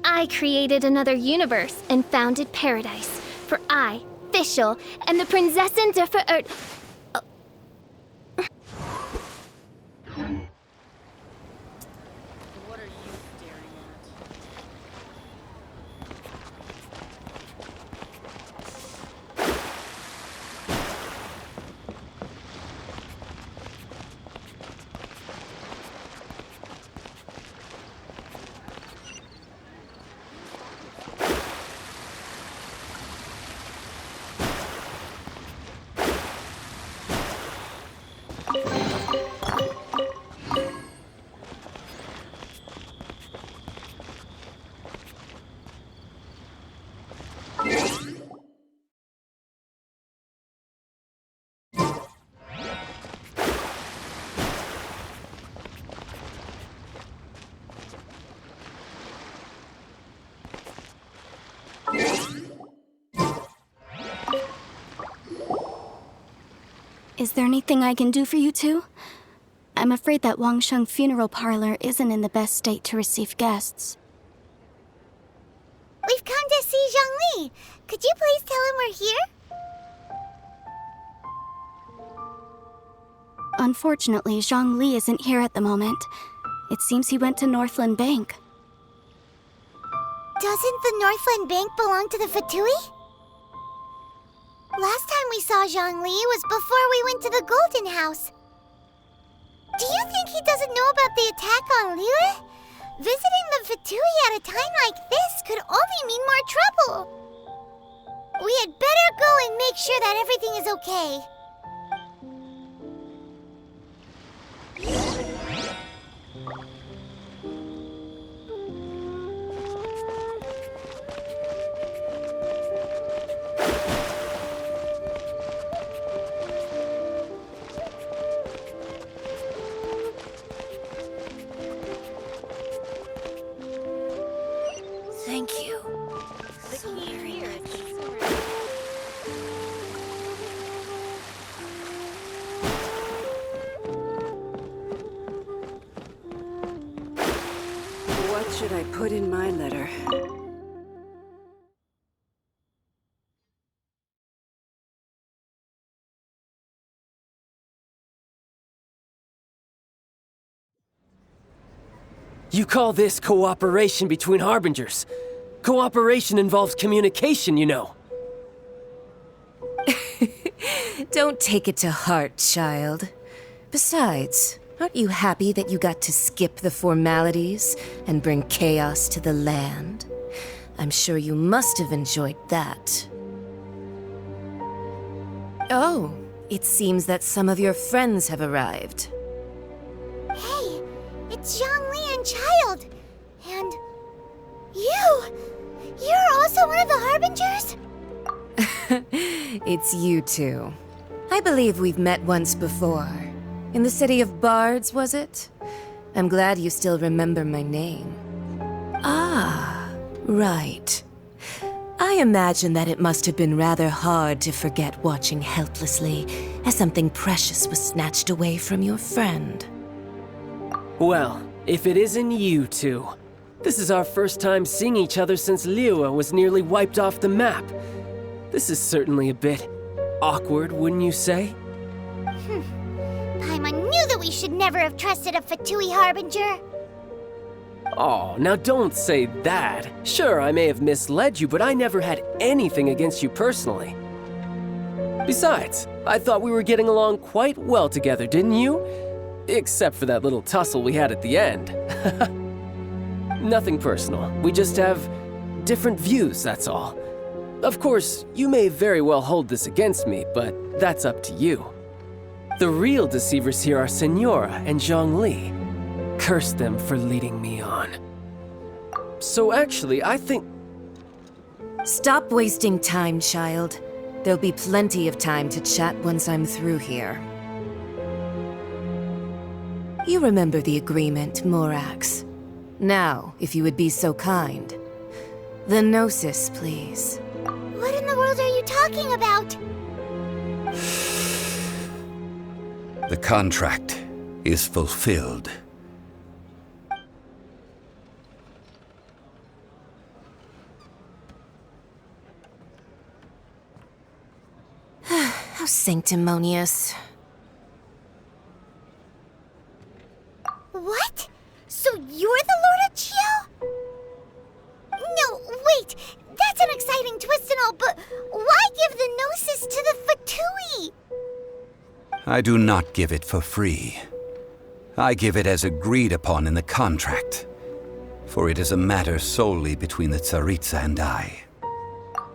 I created another universe and founded paradise. For I, Fischl, am the Prinzessin der Verirrt. What are you staring at? Is there anything I can do for you two? I'm afraid that Wangsheng funeral parlor isn't in the best state to receive guests. We've come to see Zhongli. Could you please tell him we're here? Unfortunately, Zhongli isn't here at the moment. It seems he went to Northland Bank. Doesn't the Northland Bank belong to the Fatui? Last time we saw Zhongli was before we went to the Golden House. Do you think he doesn't know about the attack on Liyue? Visiting the Fatui at a time like this could only mean more trouble. We had better go and make sure that everything is okay. Thank you. The key here is should I put in my letter? You call this cooperation between Harbingers? Cooperation involves communication, you know. Don't take it to heart, child. Besides, aren't you happy that you got to skip the formalities and bring chaos to the land? I'm sure you must have enjoyed that. Oh, it seems that some of your friends have arrived. Hey, it's Zhongli and Child. And you! You're also one of the Harbingers? It's you two. I believe we've met once before. In the City of Bards, was it? I'm glad you still remember my name. Ah, right. I imagine that it must have been rather hard to forget watching helplessly as something precious was snatched away from your friend. Well, if it isn't you two. This is our first time seeing each other since Liyue was nearly wiped off the map. This is certainly a bit awkward, wouldn't you say? Paimon knew that we should never have trusted a Fatui Harbinger. Oh, now don't say that. Sure, I may have misled you, but I never had anything against you personally. Besides, I thought we were getting along quite well together, didn't you? Except for that little tussle we had at the end. Nothing personal. We just have different views, that's all. Of course, you may very well hold this against me, but that's up to you. The real deceivers here are Senora and Zhongli. Curse them for leading me on. So actually, I think... Stop wasting time, child. There'll be plenty of time to chat once I'm through here. You remember the agreement, Morax. Now, if you would be so kind. The Gnosis, please. What in the world are you talking about? The contract is fulfilled. How sanctimonious. What? So you're the Lord of Chio? No, wait! That's an exciting twist and all, but why give the Gnosis to the Fatui? I do not give it for free. I give it as agreed upon in the contract, for it is a matter solely between the Tsaritsa and I.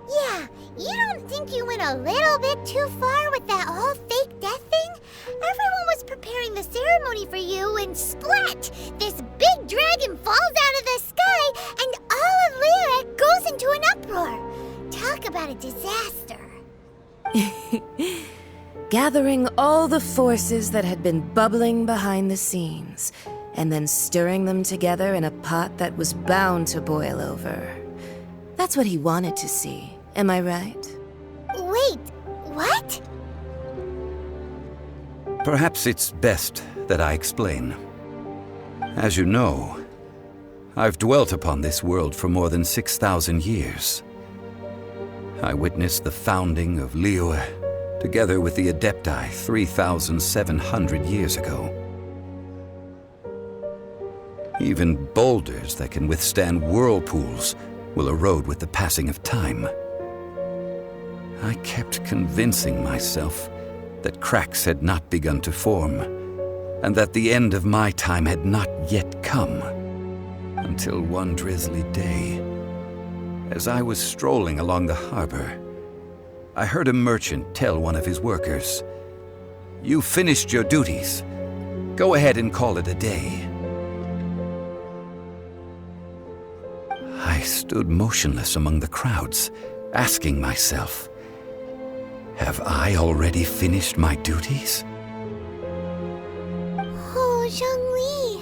Yeah, you don't think you went a little bit too far with that whole fake death thing? Everyone was preparing the ceremony for you, and splat! This big dragon falls out of the sky, and all of Liyue goes into an uproar. Talk about a disaster. Gathering all the forces that had been bubbling behind the scenes, and then stirring them together in a pot that was bound to boil over. That's what he wanted to see, am I right? Wait, what? Perhaps it's best that I explain. As you know, I've dwelt upon this world for more than 6,000 years. I witnessed the founding of Liyue, together with the Adepti 3,700 years ago. Even boulders that can withstand whirlpools will erode with the passing of time. I kept convincing myself that cracks had not begun to form, and that the end of my time had not yet come. Until one drizzly day, as I was strolling along the harbor, I heard a merchant tell one of his workers, "You finished your duties. Go ahead and call it a day." I stood motionless among the crowds, asking myself, have I already finished my duties? Oh, Zhongli.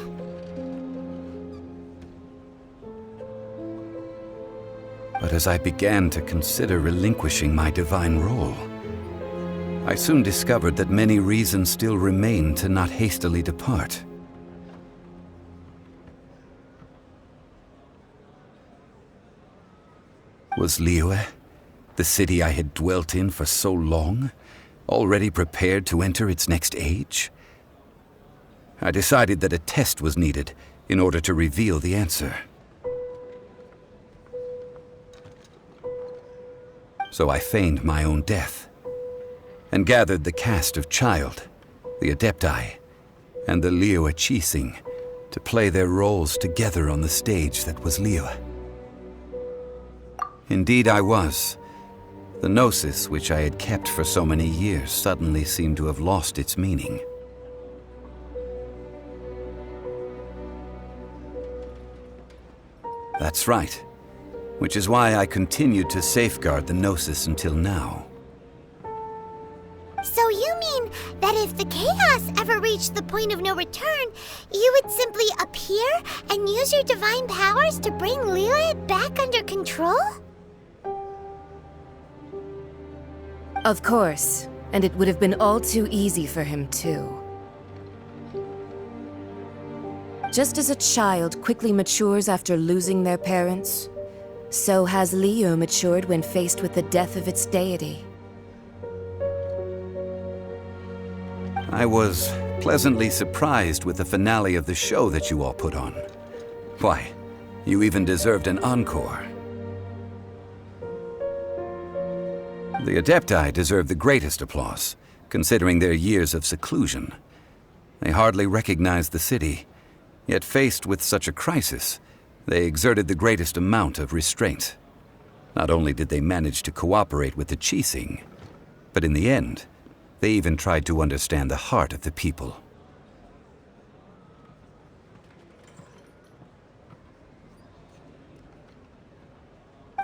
But as I began to consider relinquishing my divine role, I soon discovered that many reasons still remained to not hastily depart. Was Liyue, the city I had dwelt in for so long, already prepared to enter its next age? I decided that a test was needed in order to reveal the answer. So I feigned my own death, and gathered the cast of Child, the Adepti, and the Liyue Qixing to play their roles together on the stage that was Liyue. Indeed I was. The gnosis which I had kept for so many years suddenly seemed to have lost its meaning. That's right. Which is why I continued to safeguard the gnosis until now. So you mean that if the chaos ever reached the point of no return, you would simply appear and use your divine powers to bring Liyue back under control? Of course, and it would have been all too easy for him too. Just as a child quickly matures after losing their parents, so has Liyue matured when faced with the death of its deity. I was pleasantly surprised with the finale of the show that you all put on. Why, you even deserved an encore. The Adepti deserve the greatest applause, considering their years of seclusion. They hardly recognized the city, yet faced with such a crisis, they exerted the greatest amount of restraint. Not only did they manage to cooperate with the Qixing, but in the end, they even tried to understand the heart of the people.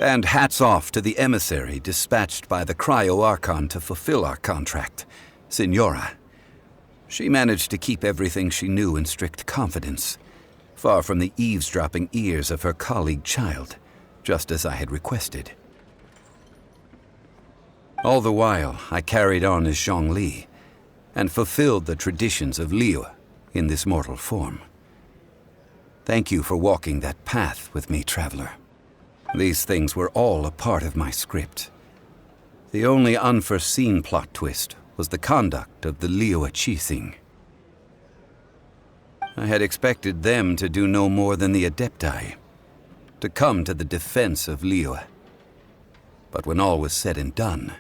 And hats off to the emissary dispatched by the Cryo-Archon to fulfill our contract, Signora. She managed to keep everything she knew in strict confidence, far from the eavesdropping ears of her colleague Child, just as I had requested. All the while, I carried on as Zhongli, and fulfilled the traditions of Liyue in this mortal form. Thank you for walking that path with me, Traveler. These things were all a part of my script. The only unforeseen plot twist was the conduct of the Liyue Qixing. I had expected them to do no more than the Adepti, to come to the defense of Liyue. But when all was said and done,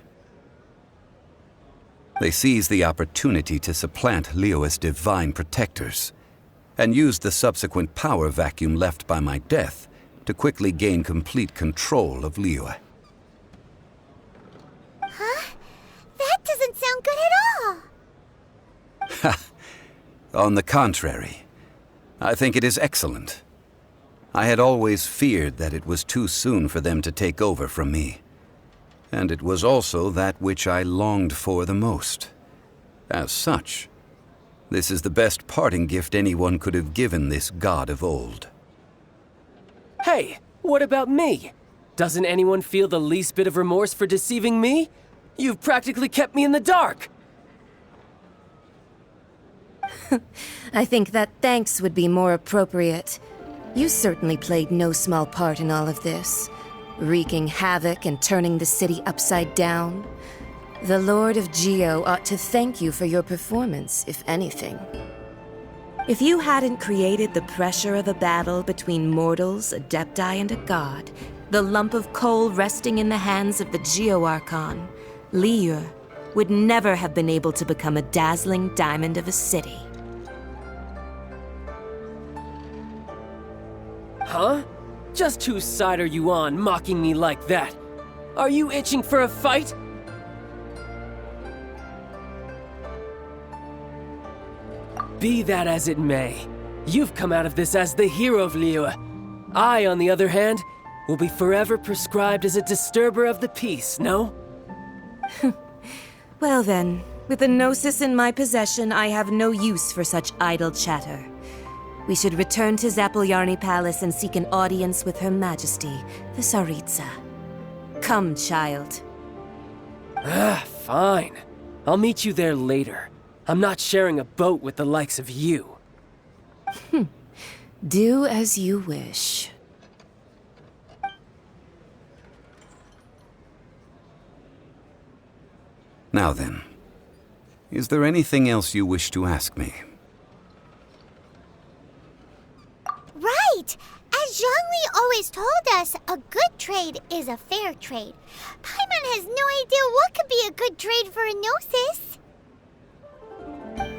they seized the opportunity to supplant Liyue's divine protectors, and used the subsequent power vacuum left by my death to quickly gain complete control of Liyue. Huh? That doesn't sound good at all! On the contrary, I think it is excellent. I had always feared that it was too soon for them to take over from me. And it was also that which I longed for the most. As such, this is the best parting gift anyone could have given this god of old. Hey, what about me? Doesn't anyone feel the least bit of remorse for deceiving me? You've practically kept me in the dark! I think that thanks would be more appropriate. You certainly played no small part in all of this, wreaking havoc and turning the city upside down. The Lord of Geo ought to thank you for your performance, if anything. If you hadn't created the pressure of a battle between mortals, Adepti, and a god, the lump of coal resting in the hands of the Geo-Archon, Liyue would never have been able to become a dazzling diamond of a city. Huh? Just whose side are you on, mocking me like that? Are you itching for a fight? Be that as it may, you've come out of this as the hero of Liyue. I, on the other hand, will be forever prescribed as a disturber of the peace, no? Well then, with the Gnosis in my possession, I have no use for such idle chatter. We should return to Zapoljarny Palace and seek an audience with Her Majesty, the Tsaritsa. Come, child. Fine. I'll meet you there later. I'm not sharing a boat with the likes of you. Do as you wish. Now then, is there anything else you wish to ask me? Right! As Zhongli always told us, a good trade is a fair trade. Paimon has no idea what could be a good trade for a Gnosis.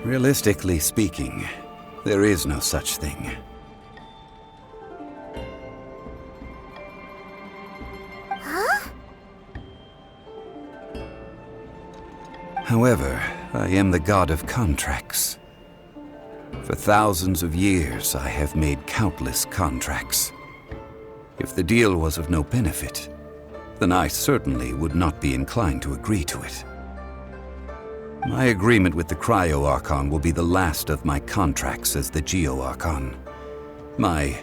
Realistically speaking, there is no such thing. Huh? However, I am the god of contracts. For thousands of years, I have made countless contracts. If the deal was of no benefit, then I certainly would not be inclined to agree to it. My agreement with the Cryo-Archon will be the last of my contracts as the Geo-Archon. My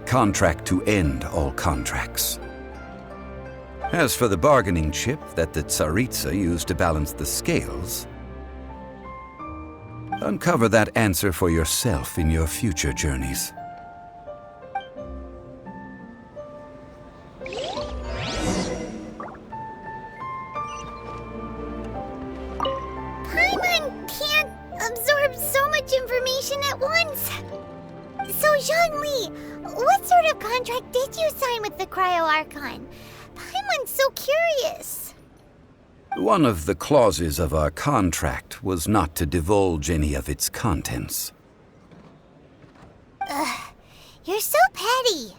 contract to end all contracts. As for the bargaining chip that the Tsaritsa used to balance the scales, uncover that answer for yourself in your future journeys. Paimon can't absorb so much information at once. So, Zhongli, what sort of contract did you sign with the Cryo-Archon? Paimon's so curious. One of the clauses of our contract was not to divulge any of its contents. You're so petty.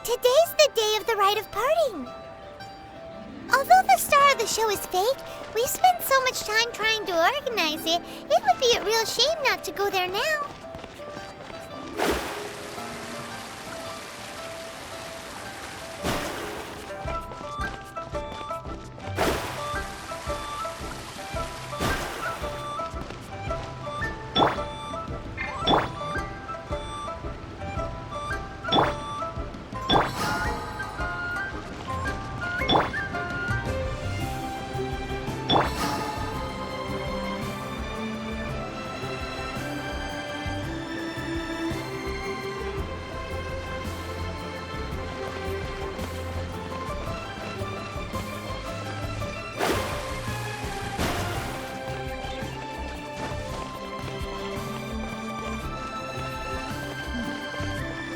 Today's the day of the rite of parting. Although the star of the show is fake, we've spent so much time trying to organize it, it would be a real shame not to go there now.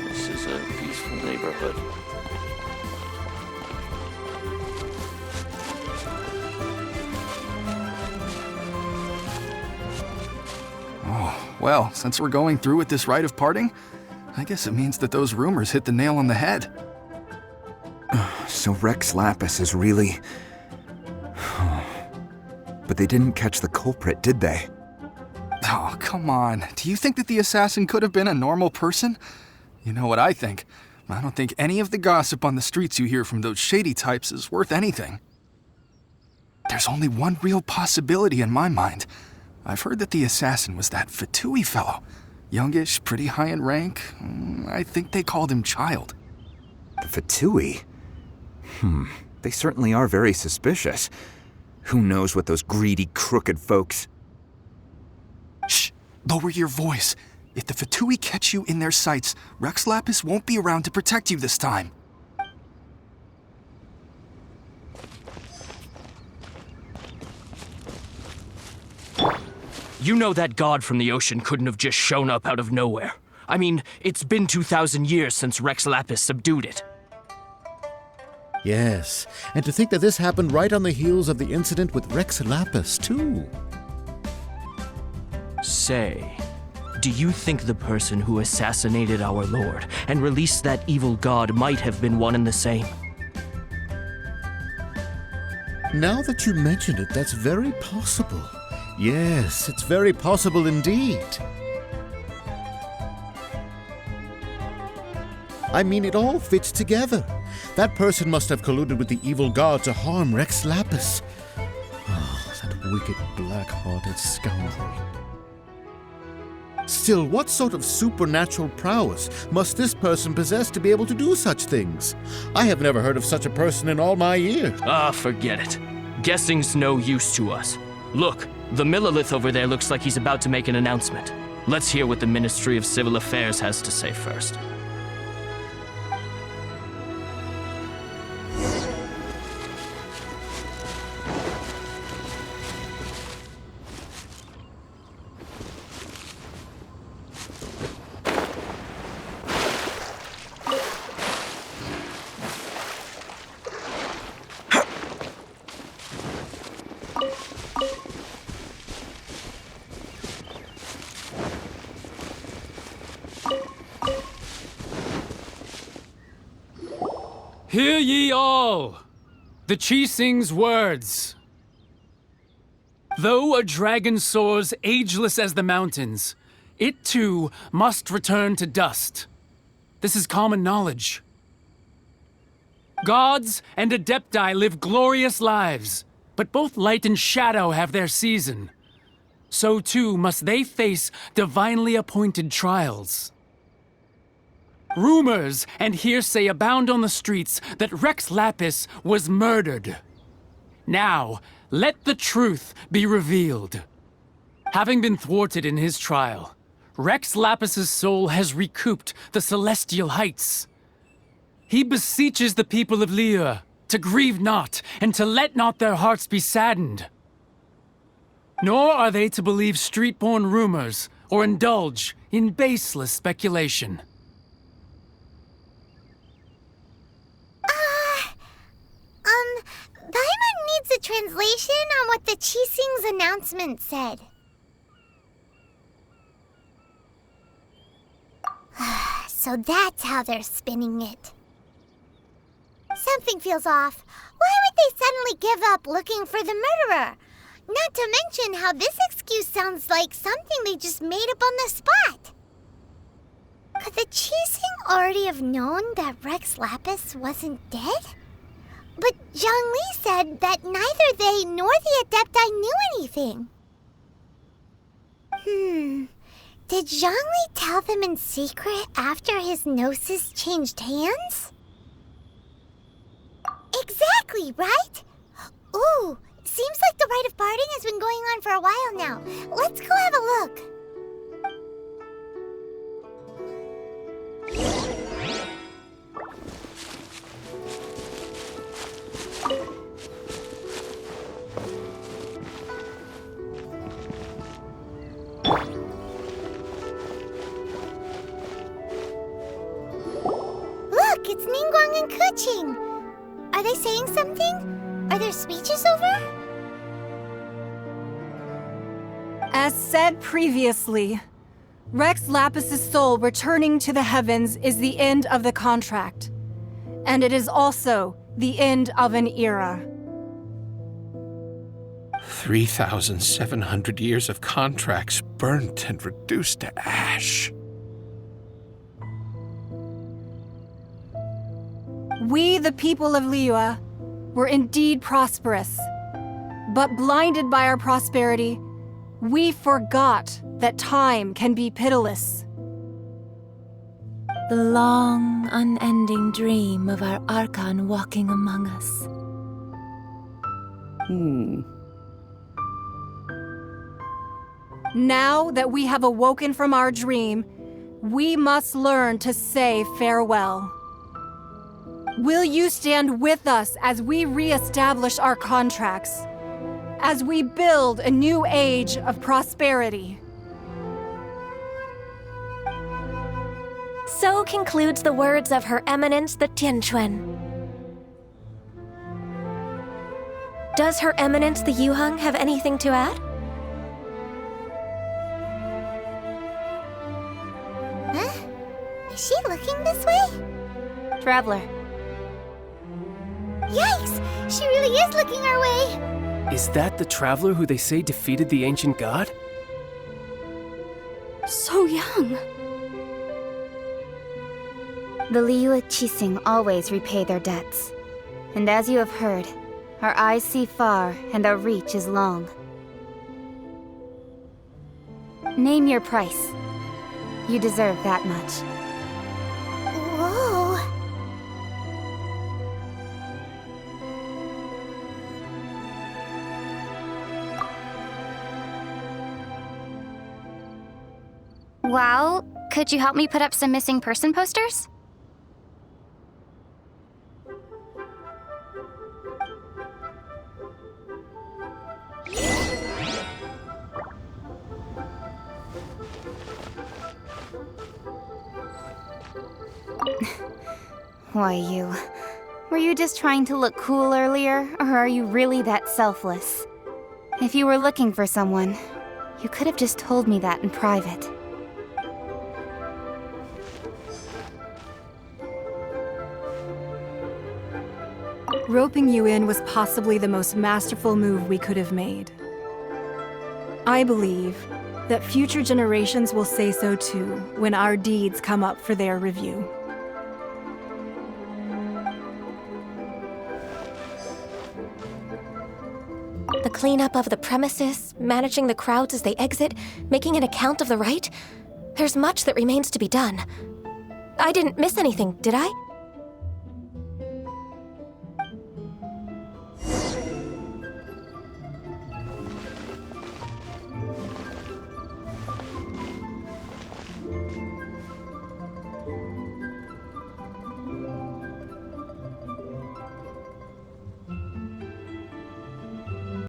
This is a peaceful neighborhood. Oh, well, since we're going through with this rite of parting, I guess it means that those rumors hit the nail on the head. So Rex Lapis is really... But they didn't catch the culprit, did they? Oh, come on. Do you think that the assassin could have been a normal person? You know what I think. I don't think any of the gossip on the streets you hear from those shady types is worth anything. There's only one real possibility in my mind. I've heard that the assassin was that Fatui fellow. Youngish, pretty high in rank. I think they called him Child. The Fatui? They certainly are very suspicious. Who knows what those greedy, crooked folks... Shh! Lower your voice. If the Fatui catch you in their sights, Rex Lapis won't be around to protect you this time. You know that god from the ocean couldn't have just shown up out of nowhere. I mean, it's been 2,000 years since Rex Lapis subdued it. Yes, and to think that this happened right on the heels of the incident with Rex Lapis, too. Say, do you think the person who assassinated our lord and released that evil god might have been one and the same? Now that you mention it, that's very possible. Yes, it's very possible indeed. I mean, it all fits together. That person must have colluded with the evil god to harm Rex Lapis. Oh, that wicked, black-hearted scoundrel. Still, what sort of supernatural prowess must this person possess to be able to do such things? I have never heard of such a person in all my years. Ah, forget it. Guessing's no use to us. Look, the Millilith over there looks like he's about to make an announcement. Let's hear what the Ministry of Civil Affairs has to say first. Hear ye all, the Chising's words. Though a dragon soars ageless as the mountains, it too must return to dust. This is common knowledge. Gods and Adepti live glorious lives, but both light and shadow have their season. So too must they face divinely appointed trials. Rumors and hearsay abound on the streets that Rex Lapis was murdered. Now, let the truth be revealed. Having been thwarted in his trial, Rex Lapis's soul has recouped the celestial heights. He beseeches the people of Liyue to grieve not and to let not their hearts be saddened. Nor are they to believe street-born rumors or indulge in baseless speculation. Paimon needs a translation on what the Chising's announcement said. So that's how they're spinning it. Something feels off. Why would they suddenly give up looking for the murderer? Not to mention how this excuse sounds like something they just made up on the spot. Could the Chising already have known that Rex Lapis wasn't dead? But Zhongli said that neither they nor the Adepti knew anything. Did Zhongli tell them in secret after his gnosis changed hands? Exactly, right? Ooh, seems like the rite of parting has been going on for a while now. Let's go have a look. Look, it's Ningguang and Keqing. Are they saying something? Are their speeches over? As said previously, Rex Lapis's soul returning to the heavens is the end of the contract. And it is also the end of an era. 3,700 years of contracts burnt and reduced to ash. We, the people of Liyue, were indeed prosperous. But blinded by our prosperity, we forgot that time can be pitiless. The long, unending dream of our Archon walking among us. Now that we have awoken from our dream, we must learn to say farewell. Will you stand with us as we re-establish our contracts? As we build a new age of prosperity? So concludes the words of Her Eminence the Tianquan. Does Her Eminence the Yuheng have anything to add? Huh? Is she looking this way? Traveler. Yikes! She really is looking our way! Is that the traveler who they say defeated the ancient god? So young. The Liyue Qixing always repay their debts. And as you have heard, our eyes see far and our reach is long. Name your price. You deserve that much. Whoa. Well, could you help me put up some missing person posters? Why, you... Were you just trying to look cool earlier, or are you really that selfless? If you were looking for someone, you could have just told me that in private. Roping you in was possibly the most masterful move we could have made. I believe that future generations will say so too when our deeds come up for their review. The cleanup of the premises, managing the crowds as they exit, making an account of the rite. There's much that remains to be done. I didn't miss anything, did I?